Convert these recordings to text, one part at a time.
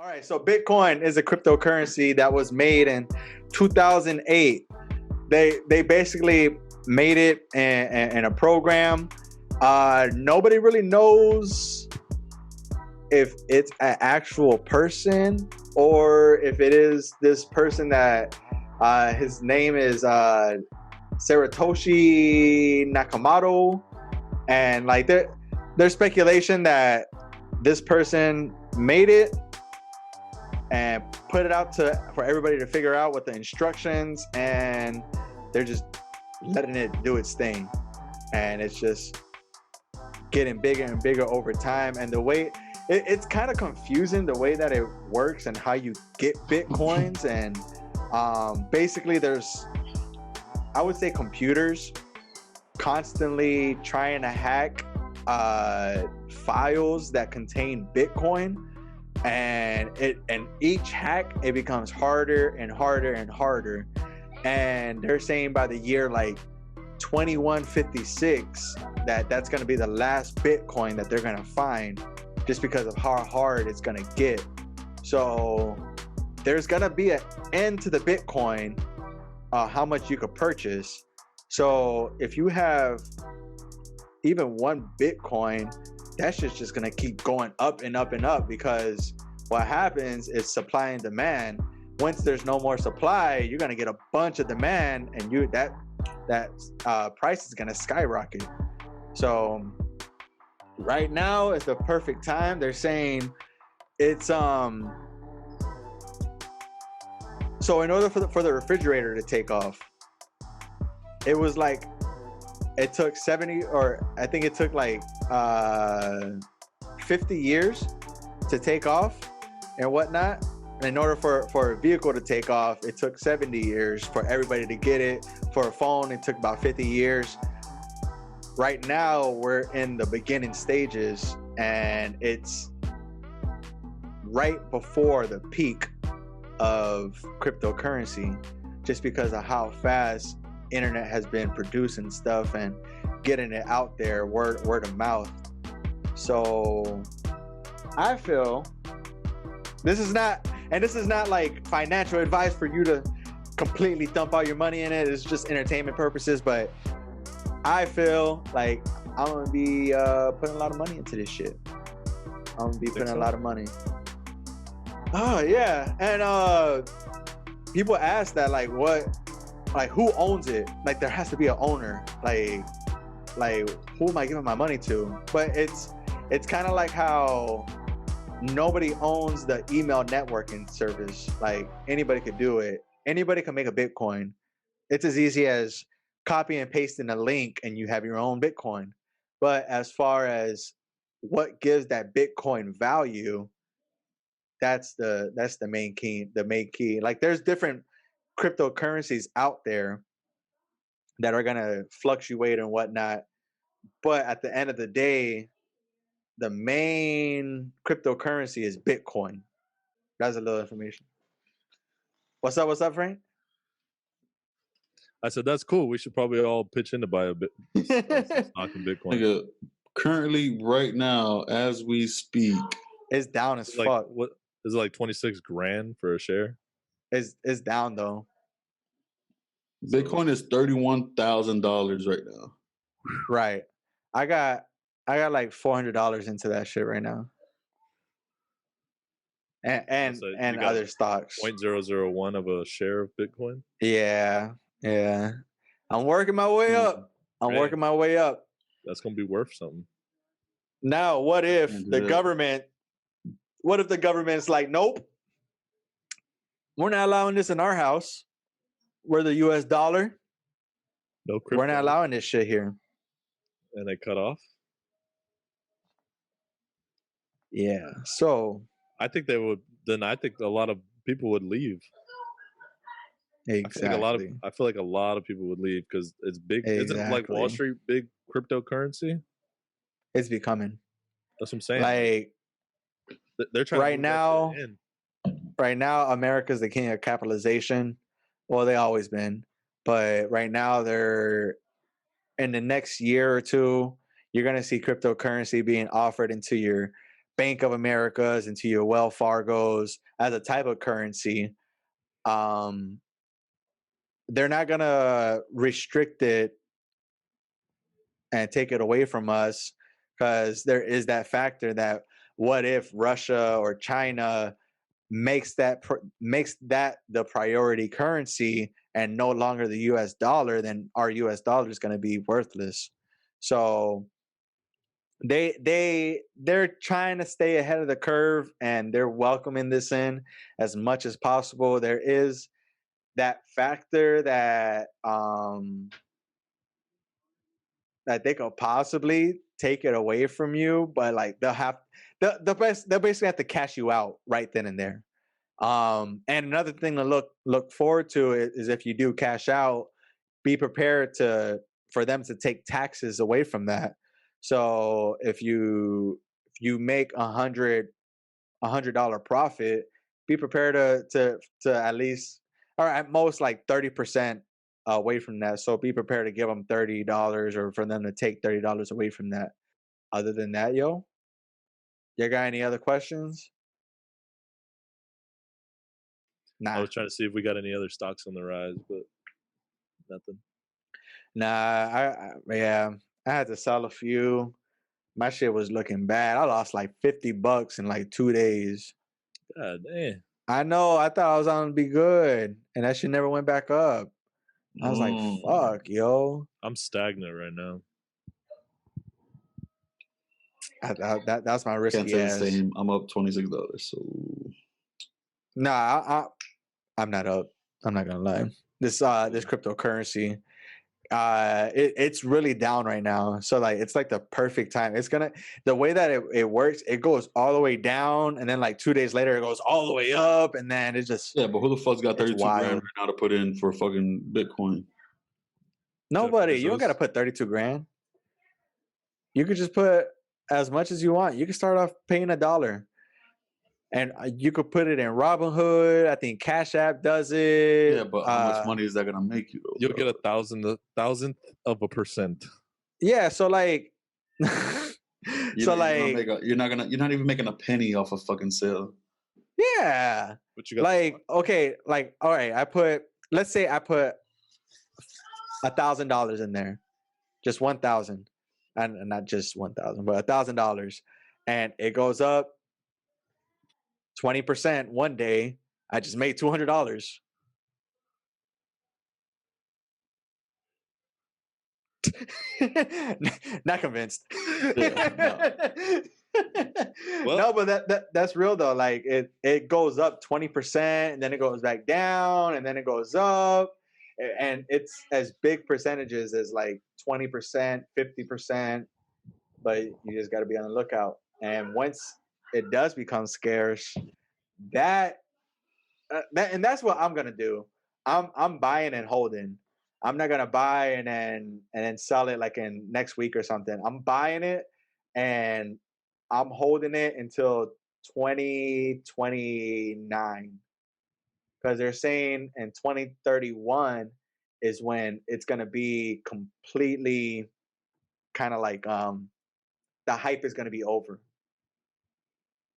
All right, so Bitcoin is a cryptocurrency that was made in 2008. They basically made it in a program. Nobody really knows if it's an actual person or if it is this person that his name is Satoshi Nakamoto, and like there's speculation that this person made it and put it out for everybody to figure out what the instructions, and they're just letting it do its thing, and it's just getting bigger and bigger over time. And the way it's kind of confusing the way that it works and how you get Bitcoins. And basically there's, I would say, computers constantly trying to hack files that contain Bitcoin, and each hack, it becomes harder and harder and harder. And they're saying by the year like 2156 that's going to be the last Bitcoin that they're going to find, just because of how hard it's going to get. So there's going to be an end to the Bitcoin, how much you could purchase. So if you have even one Bitcoin, that shit's just gonna keep going up and up and up, because what happens is supply and demand. Once there's no more supply, you're gonna get a bunch of demand, and that price is gonna skyrocket. So right now is the perfect time. They're saying it's so in order for the refrigerator to take off, it was like, it took 70, or I think it took like 50 years to take off and whatnot. And in order for a vehicle to take off, it took 70 years for everybody to get it. For a phone, it took about 50 years. Right now, we're in the beginning stages, and it's right before the peak of cryptocurrency, just because of how fast internet has been producing stuff and getting it out there word of mouth. So I feel this is not like financial advice for you to completely dump all your money in it. It's just entertainment purposes. But I feel like I'm gonna be putting a lot of money into this shit. I'm gonna be putting a lot of money. Oh yeah. And people ask that, like, who owns it? Like, there has to be an owner. Like who am I giving my money to? But it's kind of like how nobody owns the email networking service. Like, anybody could do it. Anybody can make a Bitcoin. It's as easy as copy and pasting a link and you have your own Bitcoin. But as far as what gives that Bitcoin value, that's the main key. The main key. Like, there's different cryptocurrencies out there that are gonna fluctuate and whatnot, but at the end of the day, the main cryptocurrency is Bitcoin. That's a little information. What's up, Frank? I said that's cool. We should probably all pitch in to buy a bit stock in Bitcoin. Currently, right now, as we speak, it's down as like, fuck. What is it, like 26 grand for a share? It's down though. Bitcoin is $31,000 right now. Right. I got like $400 into that shit right now. And other stocks. 0.001 of a share of Bitcoin? Yeah. I'm working my way up. Working my way up. That's gonna be worth something. Now, what if the government's like, nope, we're not allowing this in our house. We're the US dollar. No crypto. We're not allowing this shit here. And they cut off? Yeah. So I think they would. Then I think a lot of people would leave. Exactly. I feel like a lot of people would leave because it's big. Exactly. Isn't like Wall Street big cryptocurrency? It's becoming. That's what I'm saying. Like, they're trying right now. Right now, America's the king of capitalization. Well, they always been, but right now they're in the next year or two. You're gonna see cryptocurrency being offered into your Bank of Americas, into your Wells Fargos as a type of currency, they're not gonna restrict it and take it away from us, because there is that factor that what if Russia or China makes that the priority currency and no longer the US dollar, then our US dollar is going to be worthless. So they're trying to stay ahead of the curve, and they're welcoming this in as much as possible. There is that factor that that they could possibly take it away from you, but like they'll basically have to cash you out right then and there. And another thing to look forward to is if you do cash out, be prepared for them to take taxes away from that. So if you make $100 profit, be prepared to at least, or at most, like 30% away from that. So be prepared to give them $30, or for them to take $30 away from that. Other than that, you got any other questions? Nah. I was trying to see if we got any other stocks on the rise, but nothing. Nah, I had to sell a few. My shit was looking bad. I lost like $50 in like 2 days. God damn. I know. I thought I was on to be good, and that shit never went back up. I was like, fuck, yo. I'm stagnant right now. That's my risky ass. I'm up $26. So nah, I'm not up. I'm not gonna lie. This cryptocurrency, it's really down right now. So like, it's like the perfect time. It's the way that it works, it goes all the way down, and then like 2 days later, it goes all the way up, and then it just but who the fuck's got 32 grand right now to put in for fucking Bitcoin? Nobody. You don't gotta put 32 grand. You could just put as much as you want. You can start off paying $1. And you could put it in Robinhood. I think Cash App does it. Yeah, but how much money is that gonna make you, though? You'll get 1,000% Yeah, so like, you're not even making a penny off a fucking sale. Yeah, what you got? Like, okay, like, all right. Let's say I put $1,000 in there, just 1,000, and not just 1,000, but $1,000, and it goes up 20% one day. I just made $200. Not convinced. No, but that's real though. Like it goes up 20%, and then it goes back down, and then it goes up, and it's as big percentages as like 20%, 50%. But you just got to be on the lookout. And once it does become scarce, and that's what I'm gonna do. I'm buying and holding. I'm not gonna buy and then sell it like in next week or something. I'm buying it and I'm holding it until 2029, because they're saying in 2031 is when it's gonna be completely kind of like the hype is gonna be over.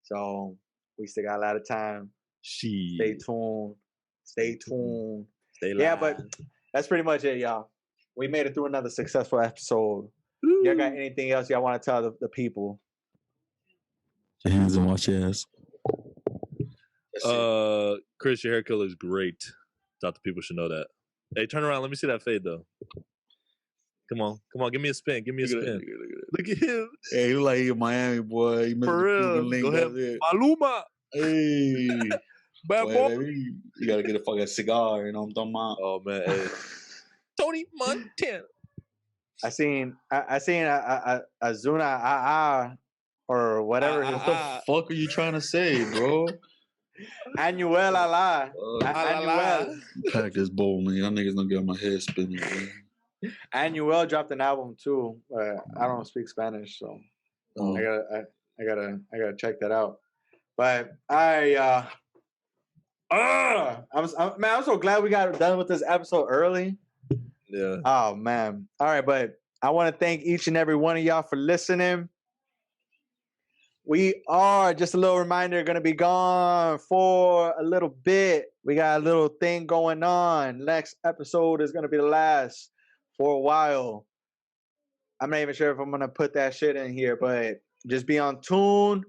So we still got a lot of time. Stay tuned. Stay tuned. Stay live. Yeah, but that's pretty much it, y'all. We made it through another successful episode. Y'all got anything else y'all want to tell the people? Your hands and wash your ass. Chris, your hair color is great. Thought the people should know that. Hey, turn around. Let me see that fade though. Come on. Give me a spin. Look at him. Hey, you like a Miami boy. For real. Go ahead. Maluma. Hey. Bad boy. You gotta get a fucking cigar, you know what I'm talking about? Oh man. Hey. Tony Montana. I seen Azuna or whatever. What the fuck are you trying to say, bro? Anuel Allah. Anuel. Pack this bowl, man. Y'all niggas don't get on my head spinning, man. Anuel dropped an album too. I don't speak Spanish, so I gotta check that out. But I'm so glad we got done with this episode early. Yeah. Oh man. All right, but I want to thank each and every one of y'all for listening. We are, just a little reminder, going to be gone for a little bit. We got a little thing going on. Next episode is going to be the last for a while. I'm not even sure if I'm going to put that shit in here, but just be on tune.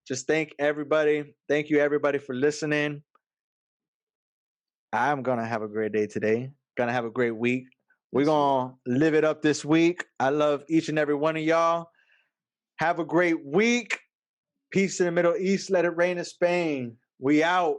Just thank everybody. Thank you, everybody, for listening. I'm going to have a great day today. Going to have a great week. We're going to live it up this week. I love each and every one of y'all. Have a great week. Peace in the Middle East. Let it rain in Spain. We out.